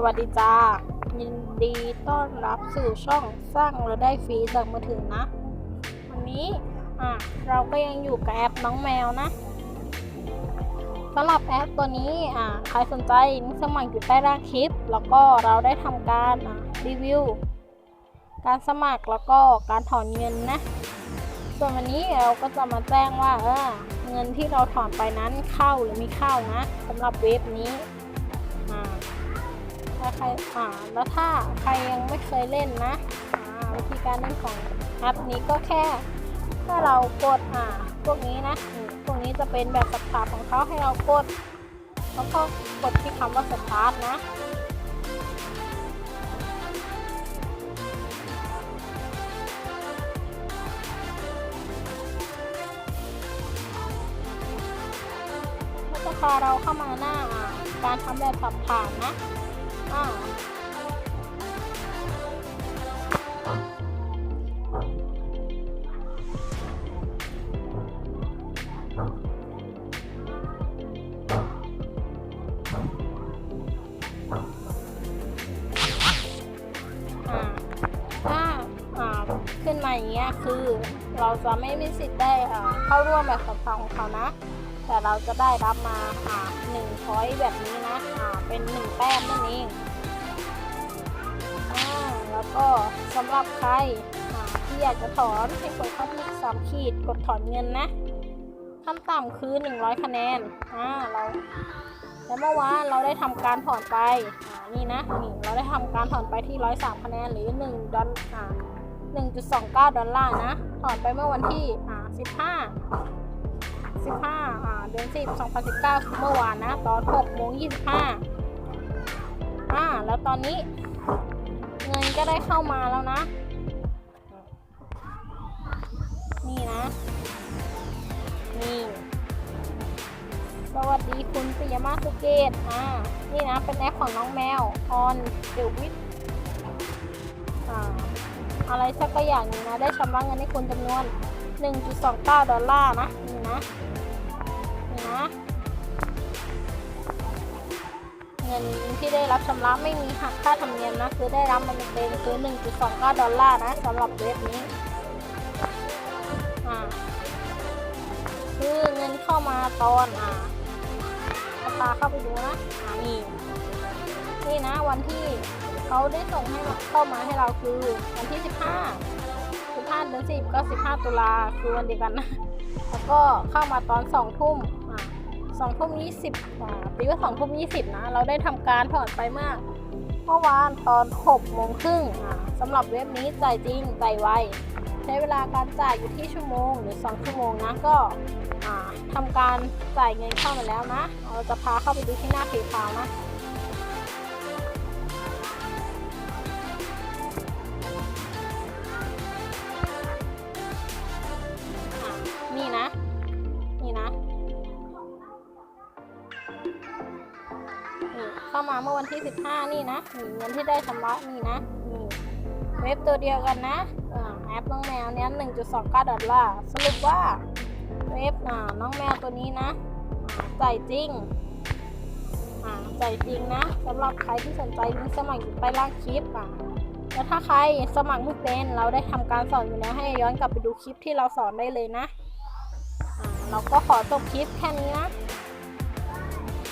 วัสดีจ้ายินดีต้อนรับสู่ช่องสร้างรายได้ฟรีจากมือถือนะวันนี้เราก็ยังอยู่กับแอปน้องแมวนะสำหรับแอปตัวนี้ใครสนใจสมัครอยู่ใต้ล่างคลิปแล้วก็เราได้ทำการรีวิวการสมัครแล้วก็การถอนเงินนะส่วนวันนี้เราก็จะมาแจ้งว่าเงินที่เราถอนไปนั้นเข้าหรือไม่เข้านะสำหรับเว็บนี้แล้วถ้าใครยังไม่เคยเล่นนะวิธีการเล่นของแอปนี้ก็แค่ถ้าเรากดพวกนี้นะพวกนี้จะเป็นแบบสับขาของเขาให้เรากดแล้วก็กดที่คำว่าสตาร์ทนะก็จะพาเราเข้ามาหน้าการทำแบบสอบถามนะขึ้นมาอย่างเงี้ยคือเราจะไม่มีสิทธิ์ได้เข้าร่วมแบบสอบถามของเขานะแต่เราจะได้รับมา1 พอยต์แบบนี้นะเป็น1 แต้มนั่นเองแล้วก็สำหรับใครที่อยากจะถอนให้กดเข้าที่3 ขีดกดถอนเงินนะขั้นต่ำคือ100 คะแนนแล้วเมื่อวานเราได้ทำการถอนไปนี่เราได้ทำการถอนไปที่103 คะแนนหรือ1.29 ดอลลาร์นะถอนไปเมื่อวันที่15 เดือน 10 2019คือเมื่อวานนะตอน 6:25 แล้วตอนนี้เงินก็ได้เข้ามาแล้วนะนี่นะนี่สวัสดีคุณปิยมาสุเกตนี่นะเป็นแอปของน้องแมว on the with อะไรสักอย่างนึงนะได้ชำระเงินให้คุณจำนวน 1.29 ดอลลาร์นะนี่นะเงินที่ได้รับชำระไม่มีหักค่าธรรมเนียมนะคือได้รับมันเต็มคือ 1.29 ดอลลาร์นะสำหรับเว็บนี้คือเงินเข้ามาตอนพาเข้าไปดูนะนี่นะวันที่เขาได้ส่งให้เข้ามาให้เราคือวันที่15 เดือน 10ก็15 ตุลาคือวันเดียวกันนะแล้วก็เข้ามาตอน2 ทุ่ม20ตีว่า2 ทุ่ม 20นะเราได้ทำการถอนไปเมื่อวานตอน6 โมงครึ่งสำหรับเว็บนี้จ่ายจริงจ่ายไวใช้เวลาการจ่ายอยู่ที่ชั่วโมงหรือ2 ชั่วโมงนะก็ทำการจ่ายเงินเข้ามาแล้วนะเราจะพาเข้าไปดูที่หน้าเพย์พานะเข้ามาเมื่อวันที่15นี่นะเงินที่ได้ชำระนี่นะเว็บตัวเดียวกันนะแอปน้องแมวเนี้ย 1.29 ดอลลาร์สรุปว่าเว็บน้องแมวตัวนี้นะจ่ายจริงนะสำหรับใครที่สนใจลิงก์สมัครอยู่ใต้ล่างคลิปแล้วถ้าใครสมัครไม่เป็นเราได้ทำการสอนอยู่แล้วให้ย้อนกลับไปดูคลิปที่เราสอนได้เลยนะเราก็ขอจบคลิปแค่นี้นะ